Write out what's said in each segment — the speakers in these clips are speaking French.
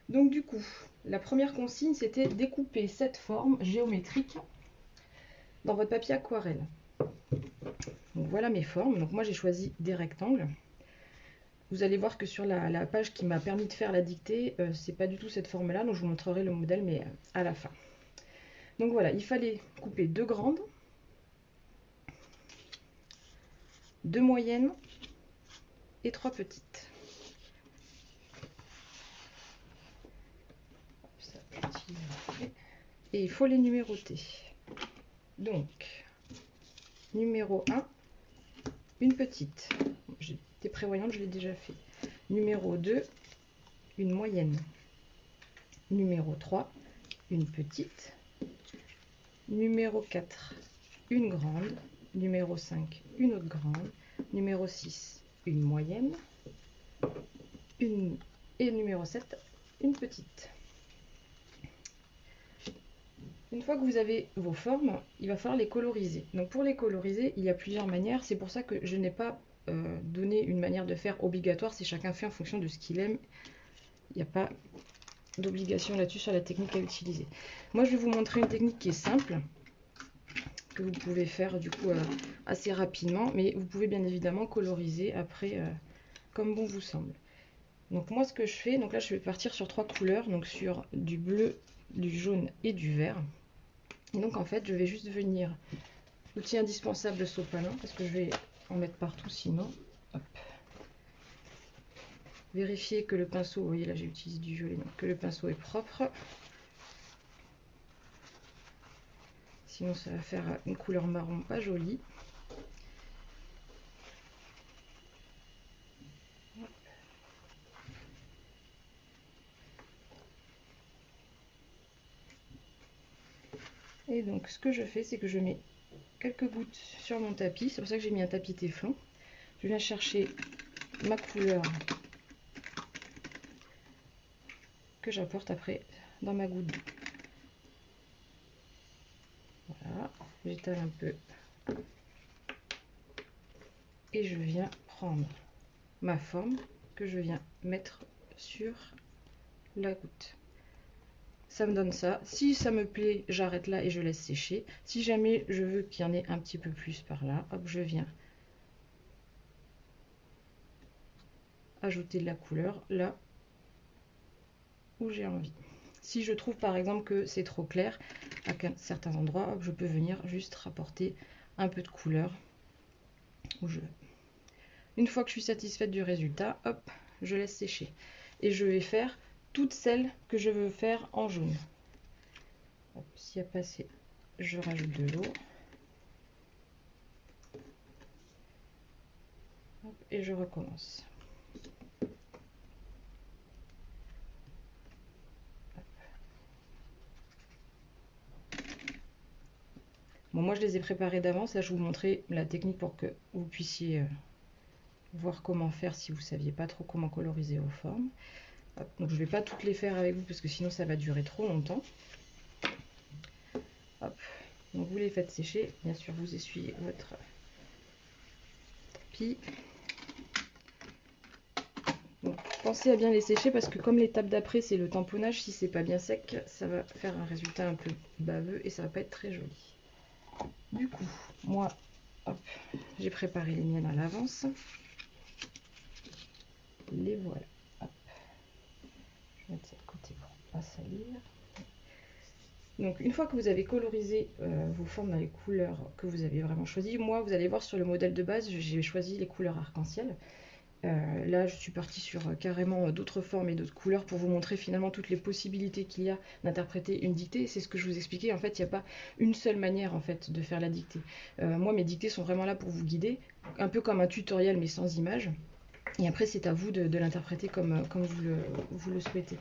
Donc du coup, la première consigne, c'était découper cette forme géométrique dans votre papier aquarelle. Donc voilà mes formes. Donc moi j'ai choisi des rectangles. Vous allez voir que sur la page qui m'a permis de faire la dictée, c'est pas du tout cette forme-là, donc je vous montrerai le modèle, mais à la fin. Donc voilà, il fallait couper 2 grandes, 2 moyennes et 3 petites. Et il faut les numéroter. Donc, numéro 1, une petite. J'étais prévoyante, je l'ai déjà fait. Numéro 2, une moyenne. Numéro 3, une petite. Numéro 4, une grande. Numéro 5, une autre grande. Numéro 6, une moyenne. Et numéro 7, une petite. Une fois que vous avez vos formes, il va falloir les coloriser. Donc pour les coloriser, il y a plusieurs manières. C'est pour ça que je n'ai pas donné une manière de faire obligatoire. C'est chacun fait en fonction de ce qu'il aime. Il n'y a pas d'obligation là-dessus sur la technique à utiliser. Moi, je vais vous montrer une technique qui est simple, que vous pouvez faire du coup assez rapidement. Mais vous pouvez bien évidemment coloriser après comme bon vous semble. Donc moi, ce que je fais, donc là, je vais partir sur 3 couleurs. Donc sur du bleu, du jaune et du vert. Et donc en fait je vais juste venir, l'outil indispensable, le sopalin, parce que je vais en mettre partout sinon. Hop. Vérifiez que le pinceau, vous voyez là j'ai utilisé du violet, donc que le pinceau est propre. Sinon ça va faire une couleur marron pas jolie. Et donc ce que je fais, c'est que je mets quelques gouttes sur mon tapis. C'est pour ça que j'ai mis un tapis téflon. Je viens chercher ma couleur que j'apporte après dans ma goutte d'eau. Voilà, j'étale un peu. Et je viens prendre ma forme que je viens mettre sur la goutte. Ça me donne ça. Si ça me plaît, j'arrête là et je laisse sécher. Si jamais je veux qu'il y en ait un petit peu plus par là, hop, je viens ajouter de la couleur là où j'ai envie. Si je trouve par exemple que c'est trop clair à certains endroits, hop, je peux venir juste rapporter un peu de couleur où je veux. Une fois que je suis satisfaite du résultat, hop, je laisse sécher. Et je vais faire toutes celles que je veux faire en jaune. S'il y a pas assez, je rajoute de l'eau. Et je recommence. Bon, moi je les ai préparés d'avance. Là je vous montrer la technique pour que vous puissiez voir comment faire si vous ne saviez pas trop comment coloriser vos formes. Hop, donc je ne vais pas toutes les faire avec vous parce que sinon ça va durer trop longtemps. Hop. Donc vous les faites sécher. Bien sûr vous essuyez votre tapis. Donc, pensez à bien les sécher parce que comme l'étape d'après c'est le tamponnage, si c'est pas bien sec, ça va faire un résultat un peu baveux et ça va pas être très joli. Du coup, moi, hop, j'ai préparé les miennes à l'avance. Les voilà. Hop. Je vais mettre ça de côté pour pas salir. Donc une fois que vous avez colorisé vos formes dans les couleurs que vous avez vraiment choisies, moi vous allez voir sur le modèle de base, j'ai choisi les couleurs arc-en-ciel. Là je suis partie sur carrément d'autres formes et d'autres couleurs pour vous montrer finalement toutes les possibilités qu'il y a d'interpréter une dictée. C'est ce que je vous expliquais, en fait il n'y a pas une seule manière en fait de faire la dictée. Moi mes dictées sont vraiment là pour vous guider, un peu comme un tutoriel mais sans images. Et après c'est à vous de l'interpréter comme vous le souhaitez.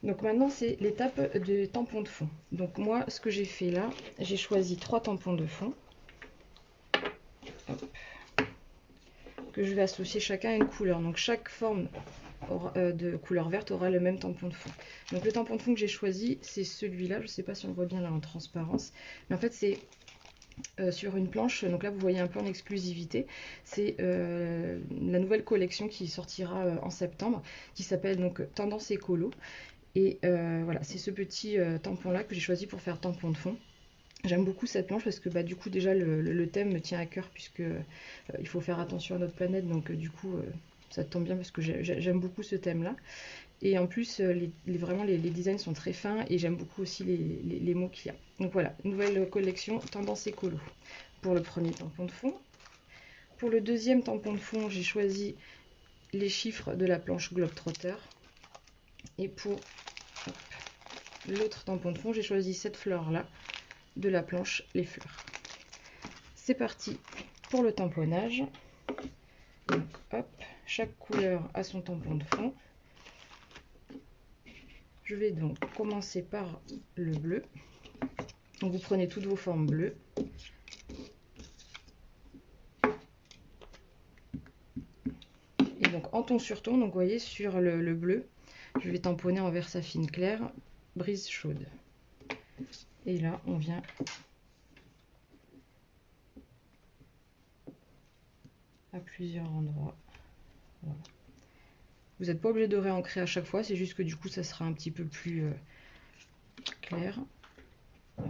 Donc maintenant c'est l'étape de tampons de fond. Donc moi ce que j'ai fait là, j'ai choisi 3 tampons de fond. Hop. Que je vais associer chacun à une couleur. Donc chaque forme de couleur verte aura le même tampon de fond. Donc le tampon de fond que j'ai choisi, c'est celui-là. Je ne sais pas si on voit bien là en transparence. Mais en fait, c'est sur une planche. Donc là vous voyez un peu en exclusivité, c'est la nouvelle collection qui sortira en septembre, qui s'appelle donc Tendance Écolo. Et voilà, c'est ce petit tampon là que j'ai choisi pour faire tampon de fond. J'aime beaucoup cette planche parce que du coup déjà le thème me tient à cœur, puisque il faut faire attention à notre planète, donc du coup ça tombe bien parce que j'aime beaucoup ce thème là. Et en plus vraiment les designs sont très fins, et j'aime beaucoup aussi les mots qu'il y a. Donc voilà, nouvelle collection Tendance Écolo pour le premier tampon de fond. Pour le deuxième tampon de fond, j'ai choisi les chiffres de la planche Globetrotter. Et pour l'autre tampon de fond, j'ai choisi cette fleur là de la planche Les Fleurs. C'est parti pour le tamponnage. Donc hop, chaque couleur a son tampon de fond. Je vais donc commencer par le bleu. Donc vous prenez toutes vos formes bleues. Et donc en ton sur ton, donc vous voyez sur le bleu, je vais tamponner en Versafine clair, brise chaude. Et là on vient à plusieurs endroits. Voilà. Vous n'êtes pas obligé de réancrer à chaque fois, c'est juste que du coup ça sera un petit peu plus clair. Hop.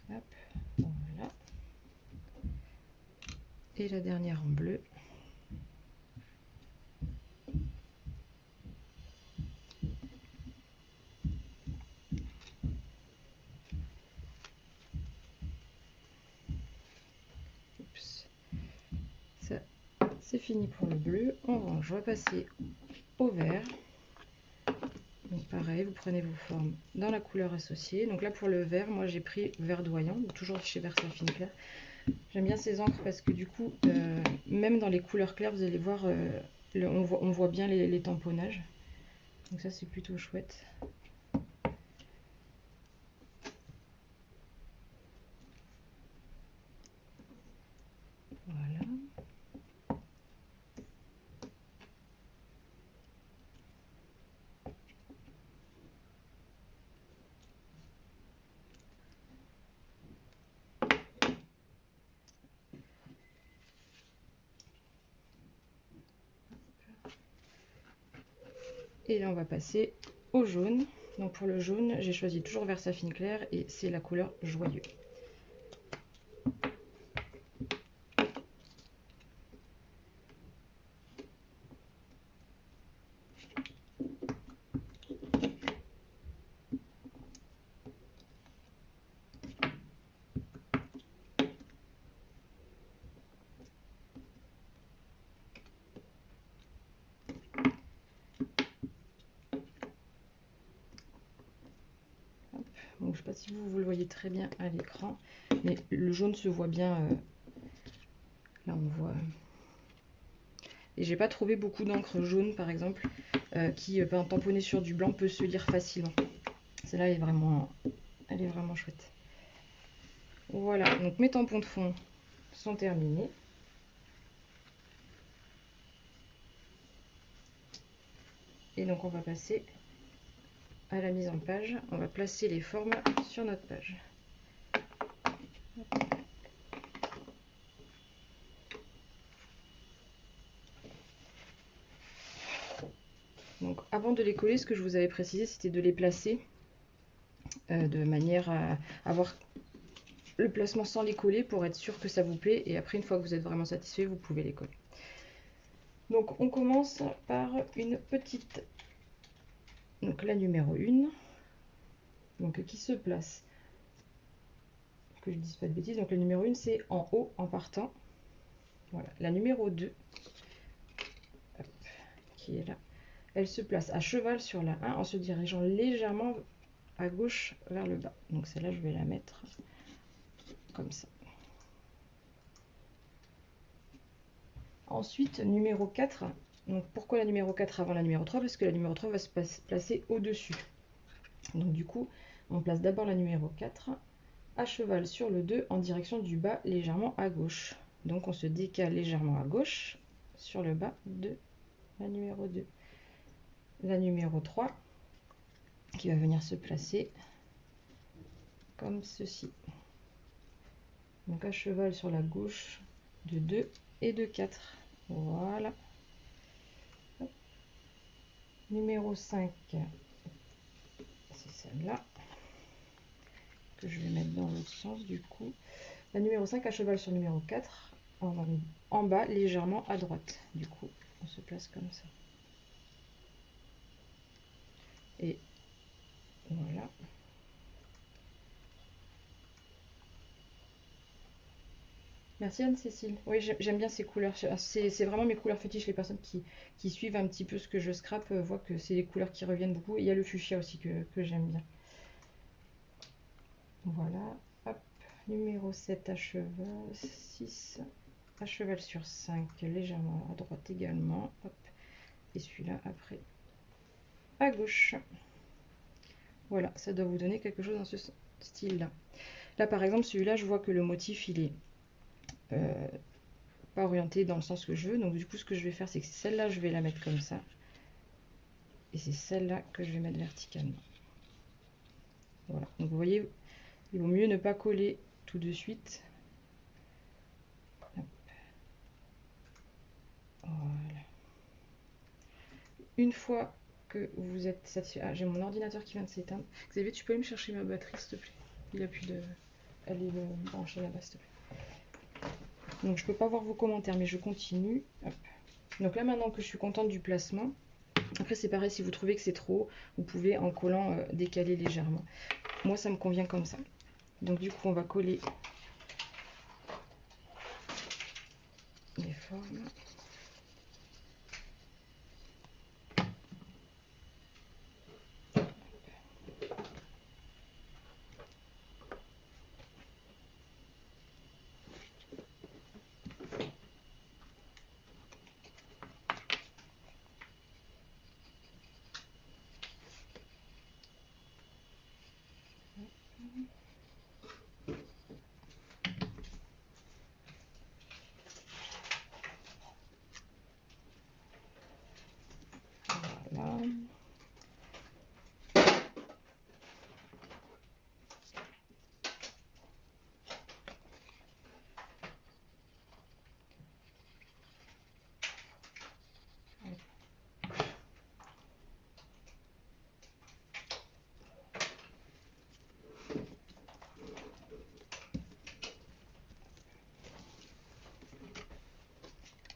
Hop, voilà. Et la dernière en bleu. Ça, c'est fini pour le bleu. On va repasser au vert. Donc pareil, vous prenez vos formes dans la couleur associée. Donc là pour le vert, moi j'ai pris verdoyant, toujours chez Versafine clair. J'aime bien ces encres parce que du coup, même dans les couleurs claires, vous allez voir, on voit bien les tamponnages. Donc ça c'est plutôt chouette. Voilà. Et là on va passer au jaune. Donc pour le jaune, j'ai choisi toujours Versafine clair et c'est la couleur joyeux. Donc je ne sais pas si vous le voyez très bien à l'écran, mais le jaune se voit bien. Là on voit. Et j'ai pas trouvé beaucoup d'encre jaune par exemple qui tamponnée sur du blanc peut se lire facilement. Celle-là elle est vraiment chouette. Voilà, donc mes tampons de fond sont terminés. Et donc on va passer à la mise en page. On va placer les formes sur notre page. Donc avant de les coller, ce que je vous avais précisé, c'était de les placer de manière à avoir le placement sans les coller pour être sûr que ça vous plaît. Et après, une fois que vous êtes vraiment satisfait, vous pouvez les coller. Donc on commence par une petite, donc la numéro 1, donc qui se place, que je ne dise pas de bêtises, donc la numéro 1 c'est en haut en partant. Voilà, la numéro 2, hop, qui est là, elle se place à cheval sur la 1 en se dirigeant légèrement à gauche vers le bas. Donc celle-là, je vais la mettre comme ça. Ensuite, numéro 4. Donc pourquoi la numéro 4 avant la numéro 3? Parce que la numéro 3 va se placer au-dessus. Donc du coup, on place d'abord la numéro 4 à cheval sur le 2 en direction du bas, légèrement à gauche. Donc on se décale légèrement à gauche sur le bas de la numéro 2. La numéro 3 qui va venir se placer comme ceci. Donc à cheval sur la gauche de 2 et de 4. Voilà. Hop. Numéro 5, c'est celle-là que je vais mettre dans l'autre sens du coup. La numéro 5 à cheval sur numéro 4, en bas légèrement à droite. Du coup, on se place comme ça. Et voilà. Merci Anne-Cécile. Oui, j'aime bien ces couleurs. C'est vraiment mes couleurs fétiches. Les personnes qui suivent un petit peu ce que je scrape voient que c'est les couleurs qui reviennent beaucoup. Et il y a le fuchsia aussi que j'aime bien. Voilà. Hop. Numéro 7 à cheval. 6 à cheval sur 5. Légèrement à droite également. Hop. Et celui-là après à gauche. Voilà, ça doit vous donner quelque chose dans ce style-là. Là, par exemple, celui-là, je vois que le motif, il est pas orienté dans le sens que je veux. Donc, du coup, ce que je vais faire, c'est que celle-là, je vais la mettre comme ça. Et c'est celle-là que je vais mettre verticalement. Voilà. Donc, vous voyez, il vaut mieux ne pas coller tout de suite. Hop. Voilà. Une fois que vous êtes satisfait... Ah, j'ai mon ordinateur qui vient de s'éteindre. Xavier, tu peux aller me chercher ma batterie, s'il te plaît? Il a plus de... Elle est branchée là-bas, s'il te plaît. Donc je peux pas voir vos commentaires, mais je continue. Hop. Donc là maintenant que je suis contente du placement, après c'est pareil, si vous trouvez que c'est trop, vous pouvez en collant décaler légèrement. Moi ça me convient comme ça. Donc du coup on va coller les formes. Voilà.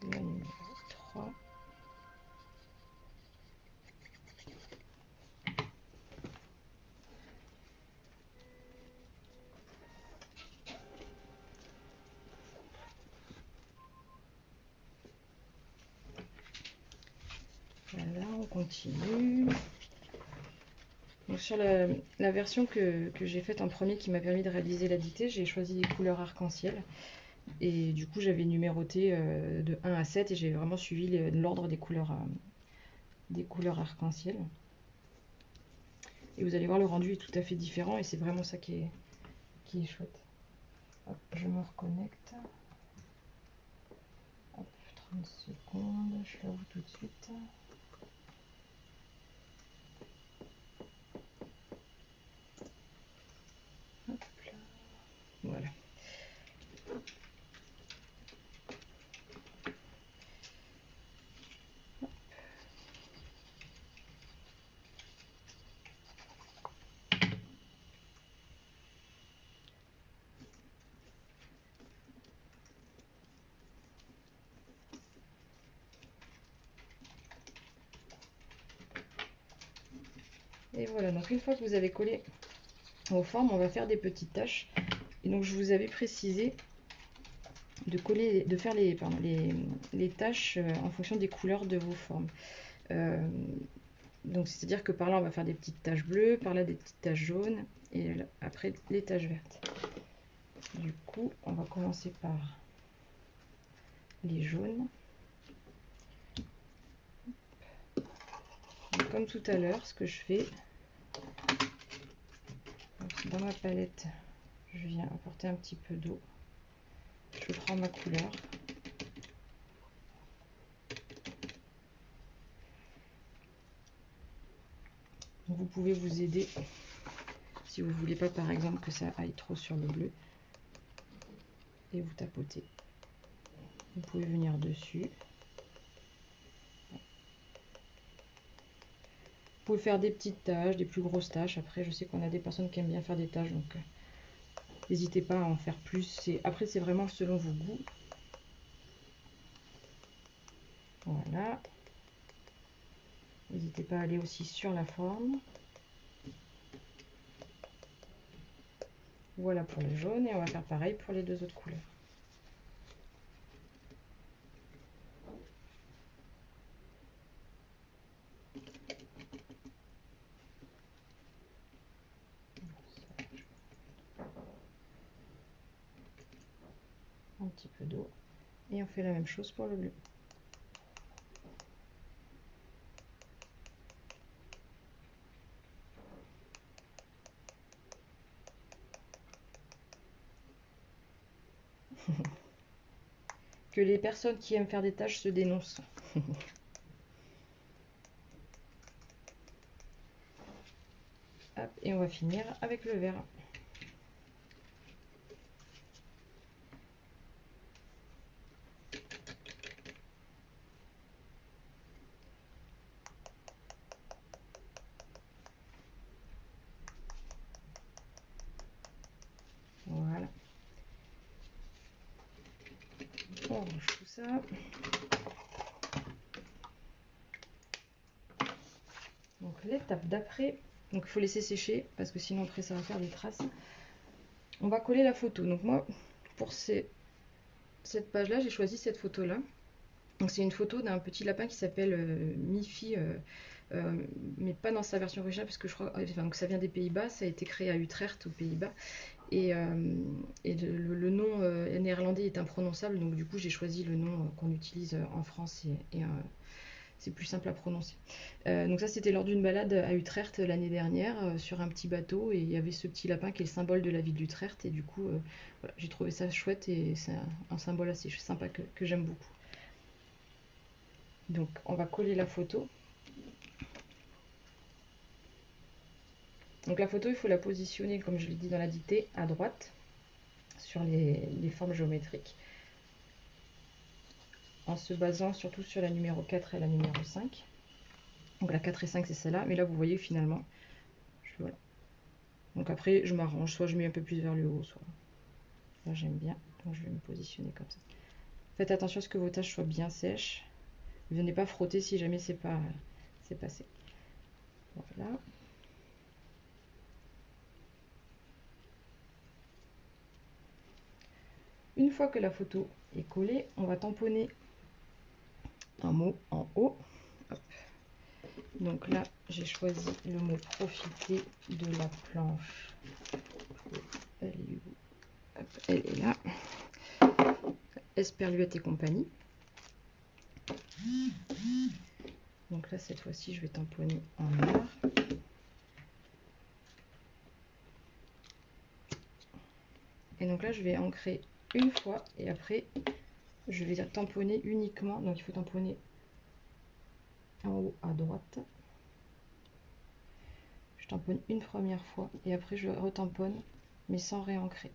La numéro 3. Voilà, on continue. Donc sur la version que j'ai faite en premier qui m'a permis de réaliser la dictée, j'ai choisi des couleurs arc-en-ciel. Et du coup, j'avais numéroté de 1 à 7 et j'ai vraiment suivi l'ordre des couleurs arc-en-ciel. Et vous allez voir, le rendu est tout à fait différent et c'est vraiment ça qui est chouette. Hop, je me reconnecte. Hop, 30 secondes, je l'avoue tout de suite. Hop là. Voilà. Et voilà, donc une fois que vous avez collé vos formes, on va faire des petites taches. Et donc je vous avais précisé de coller, de faire les taches en fonction des couleurs de vos formes. Donc c'est-à-dire que par là on va faire des petites taches bleues, par là des petites taches jaunes et après les taches vertes. Du coup on va commencer par les jaunes. Donc, comme tout à l'heure, ce que je fais, dans ma palette, je viens apporter un petit peu d'eau. Je prends ma couleur. Vous pouvez vous aider si vous ne voulez pas par exemple que ça aille trop sur le bleu. Et vous tapotez. Vous pouvez venir dessus. Vous pouvez faire des petites taches, des plus grosses taches. Après, je sais qu'on a des personnes qui aiment bien faire des taches, donc n'hésitez pas à en faire plus. Après, c'est vraiment selon vos goûts. Voilà. N'hésitez pas à aller aussi sur la forme. Voilà pour le jaune et on va faire pareil pour les deux autres couleurs. Un petit peu d'eau et on fait la même chose pour le bleu. Que les personnes qui aiment faire des taches se dénoncent. Hop, et on va finir avec le vert. Voilà. On range tout ça. Donc l'étape d'après, donc il faut laisser sécher parce que sinon après ça va faire des traces. On va coller la photo. Donc moi, pour cette page-là, j'ai choisi cette photo-là. Donc c'est une photo d'un petit lapin qui s'appelle Miffy, mais pas dans sa version originale parce que je crois que ça vient des Pays-Bas. Ça a été créé à Utrecht aux Pays-Bas et le nom néerlandais est imprononçable. Donc du coup j'ai choisi le nom qu'on utilise en France et c'est plus simple à prononcer. Donc ça c'était lors d'une balade à Utrecht l'année dernière sur un petit bateau et il y avait ce petit lapin qui est le symbole de la ville d'Utrecht et du coup voilà, j'ai trouvé ça chouette et c'est un symbole assez sympa que j'aime beaucoup. Donc on va coller la photo. Donc la photo il faut la positionner comme je l'ai dit dans la dictée à droite sur les formes géométriques en se basant surtout sur la numéro 4 et la numéro 5. Donc la 4 et 5 c'est celle-là, mais là vous voyez finalement, voilà. Donc après je m'arrange, soit je mets un peu plus vers le haut, soit là j'aime bien, donc je vais me positionner comme ça. Faites attention à ce que vos taches soient bien sèches. Ne venez pas frotter si jamais c'est passé. Voilà. Une fois que la photo est collée, on va tamponner un mot en haut. Hop. Donc là, j'ai choisi le mot profiter de la planche. Elle est où? Hop, elle est là. Esperluette et compagnie. Donc là, cette fois-ci, je vais tamponner en noir. Et donc là, je vais ancrer une fois et après, je vais tamponner uniquement. Donc il faut tamponner en haut à droite. Je tamponne une première fois et après je retamponne mais sans réancrer.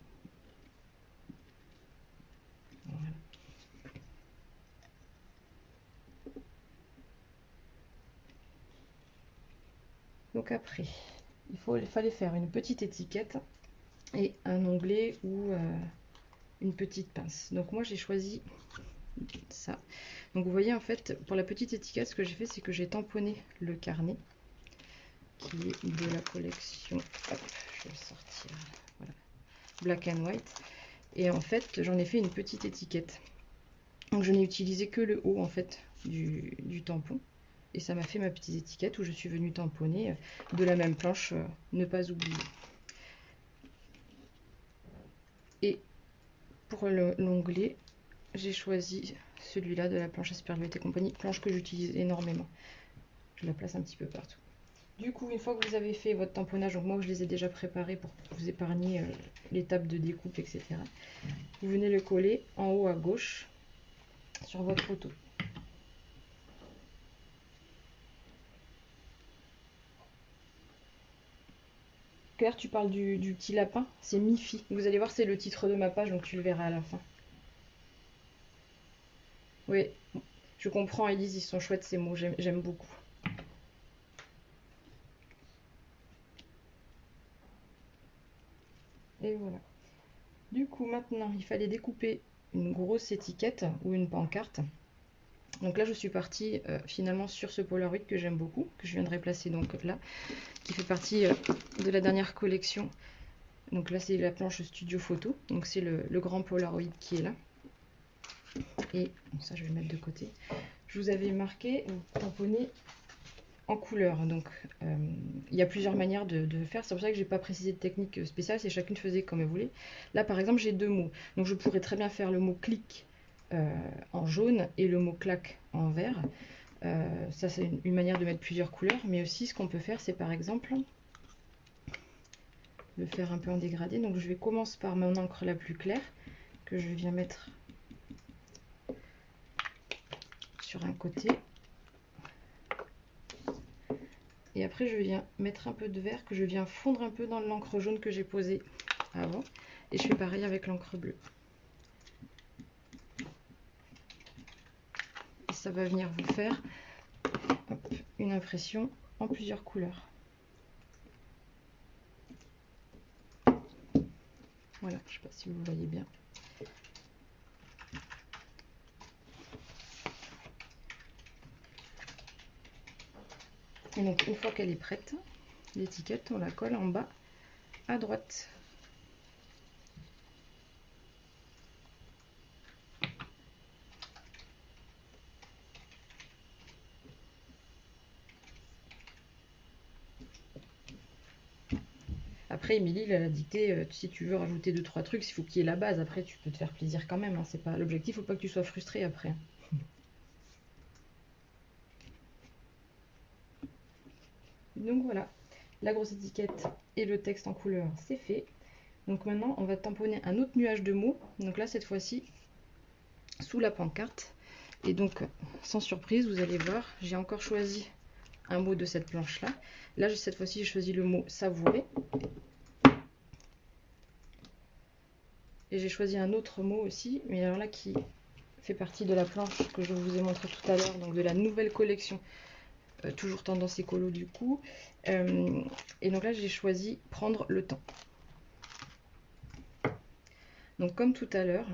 Voilà. Donc après, il fallait faire une petite étiquette et un onglet ou une petite pince. Donc moi j'ai choisi ça. Donc vous voyez en fait pour la petite étiquette ce que j'ai fait c'est que j'ai tamponné le carnet qui est de la collection, hop, je vais le sortir, voilà, Black and White, et en fait j'en ai fait une petite étiquette. Donc je n'ai utilisé que le haut en fait du tampon et ça m'a fait ma petite étiquette où je suis venue tamponner de la même planche, ne pas oublier. Et pour l'onglet, j'ai choisi celui-là de la planche Esperluette et compagnie, planche que j'utilise énormément. Je la place un petit peu partout. Du coup, une fois que vous avez fait votre tamponnage, donc moi je les ai déjà préparés pour vous épargner l'étape de découpe, etc. Vous venez le coller en haut à gauche sur votre photo. Claire, tu parles du petit lapin, c'est Mifi. Vous allez voir, c'est le titre de ma page, donc tu le verras à la fin. Oui, je comprends, Elise, ils sont chouettes ces mots, j'aime beaucoup. Et voilà. Du coup, maintenant, il fallait découper une grosse étiquette ou une pancarte. Donc là, je suis partie finalement sur ce Polaroid que j'aime beaucoup, que je viendrai placer donc là, qui fait partie de la dernière collection. Donc là, c'est la planche studio photo. Donc c'est le grand Polaroid qui est là. Et ça, je vais le mettre de côté. Je vous avais marqué, vous tamponnez en couleur. Donc il y a plusieurs manières de faire. C'est pour ça que j'ai pas précisé de technique spéciale. C'est chacune faisait comme elle voulait. Là, par exemple, j'ai deux mots. Donc je pourrais très bien faire le mot clic en jaune et le mot claque en vert. Ça, c'est une manière de mettre plusieurs couleurs. Mais aussi, ce qu'on peut faire, c'est par exemple le faire un peu en dégradé. Donc je vais commencer par mon encre la plus claire que je viens mettre sur un côté. Et après, je viens mettre un peu de vert que je viens fondre un peu dans l'encre jaune que j'ai posée avant. Et je fais pareil avec l'encre bleue. Et ça va venir vous faire une impression en plusieurs couleurs. Voilà, je ne sais pas si vous voyez bien. Et donc, une fois qu'elle est prête, l'étiquette, on la colle en bas à droite. Après, Émilie, elle a dicté, si tu veux rajouter 2-3 trucs, il faut qu'il y ait la base. Après, tu peux te faire plaisir quand même. Hein, c'est pas l'objectif, il ne faut pas que tu sois frustré après. Donc voilà, la grosse étiquette et le texte en couleur, c'est fait. Donc maintenant, on va tamponner un autre nuage de mots. Donc là, cette fois-ci, sous la pancarte. Et donc, sans surprise, vous allez voir, j'ai encore choisi un mot de cette planche-là. Là, cette fois-ci, j'ai choisi le mot savourer. Et j'ai choisi un autre mot aussi, mais alors là, qui fait partie de la planche que je vous ai montré tout à l'heure, donc de la nouvelle collection. Toujours tendance écolo du coup. Et donc là, j'ai choisi prendre le temps. Donc comme tout à l'heure,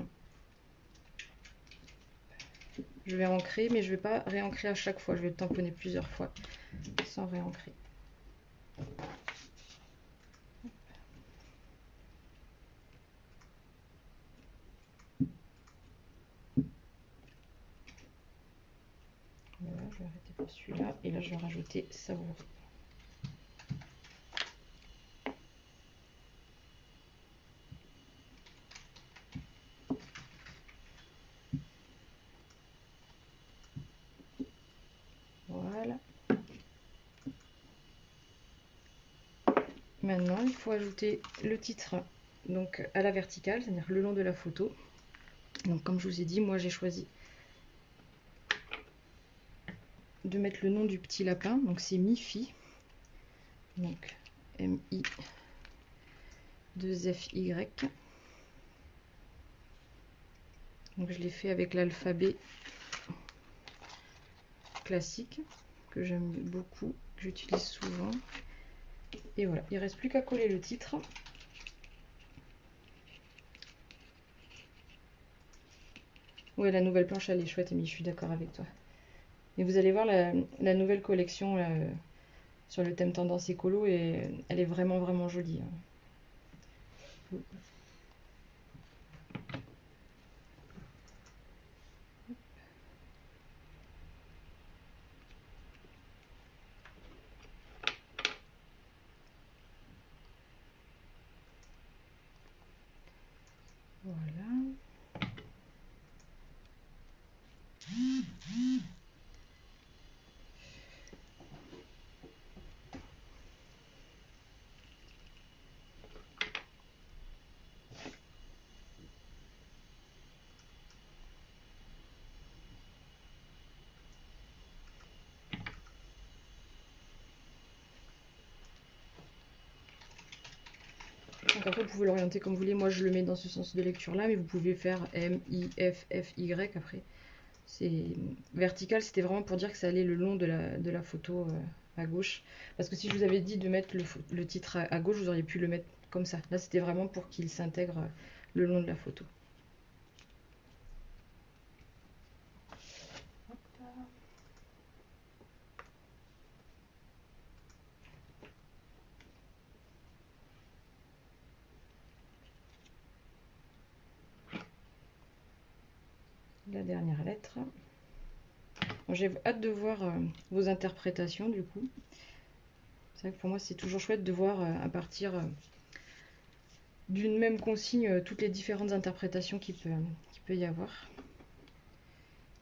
je vais ancrer, mais je ne vais pas réancrer à chaque fois. Je vais le tamponner plusieurs fois sans réancrer. Voilà, je vais arrêter pour celui-là. Et là, je vais rajouter savourer. Voilà. Maintenant, il faut ajouter le titre donc à la verticale, c'est-à-dire le long de la photo. Donc comme je vous ai dit, moi j'ai choisi de mettre le nom du petit lapin, donc c'est Mifi, donc M-I-2-F-Y. Donc je l'ai fait avec l'alphabet classique que j'aime beaucoup, que j'utilise souvent. Et voilà, il ne reste plus qu'à coller le titre. Ouais, la nouvelle planche elle est chouette, mais je suis d'accord avec toi. Et vous allez voir la nouvelle collection là, sur le thème tendance écolo, et elle est vraiment vraiment jolie. Voilà. Donc après, vous pouvez l'orienter comme vous voulez. Moi, je le mets dans ce sens de lecture-là, mais vous pouvez faire M, I, F, F, Y après. C'est vertical, c'était vraiment pour dire que ça allait le long de la photo à gauche. Parce que si je vous avais dit de mettre le titre à gauche, vous auriez pu le mettre comme ça. Là, c'était vraiment pour qu'il s'intègre le long de la photo. La dernière lettre. Bon, j'ai hâte de voir vos interprétations du coup. C'est vrai que pour moi c'est toujours chouette de voir à partir d'une même consigne toutes les différentes interprétations qu'il peut y avoir.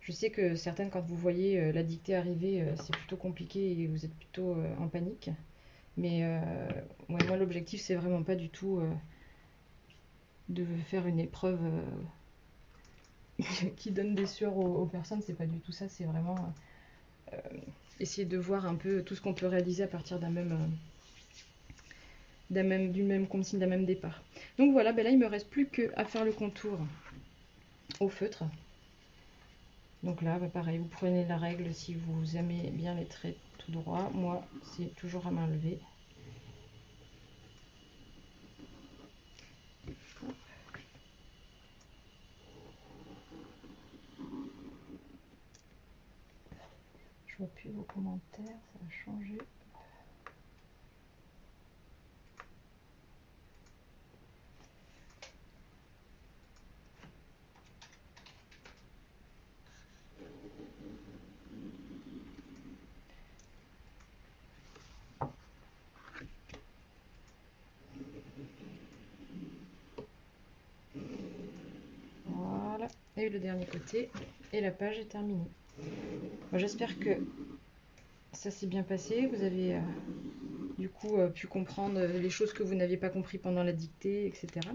Je sais que certaines, quand vous voyez la dictée arriver, c'est plutôt compliqué et vous êtes plutôt en panique. Mais ouais, moi l'objectif c'est vraiment pas du tout de faire une épreuve qui donne des sueurs aux personnes, c'est pas du tout ça, c'est vraiment essayer de voir un peu tout ce qu'on peut réaliser à partir d'une même consigne, d'un même départ. Donc voilà, ben là il me reste plus qu'à faire le contour au feutre. Donc là, ben pareil, vous prenez la règle si vous aimez bien les traits tout droits. Moi, c'est toujours à main levée. Je vois plus vos commentaires, ça a changé. Voilà, et le dernier côté, et la page est terminée. J'espère que ça s'est bien passé, vous avez du coup pu comprendre les choses que vous n'aviez pas compris pendant la dictée, etc.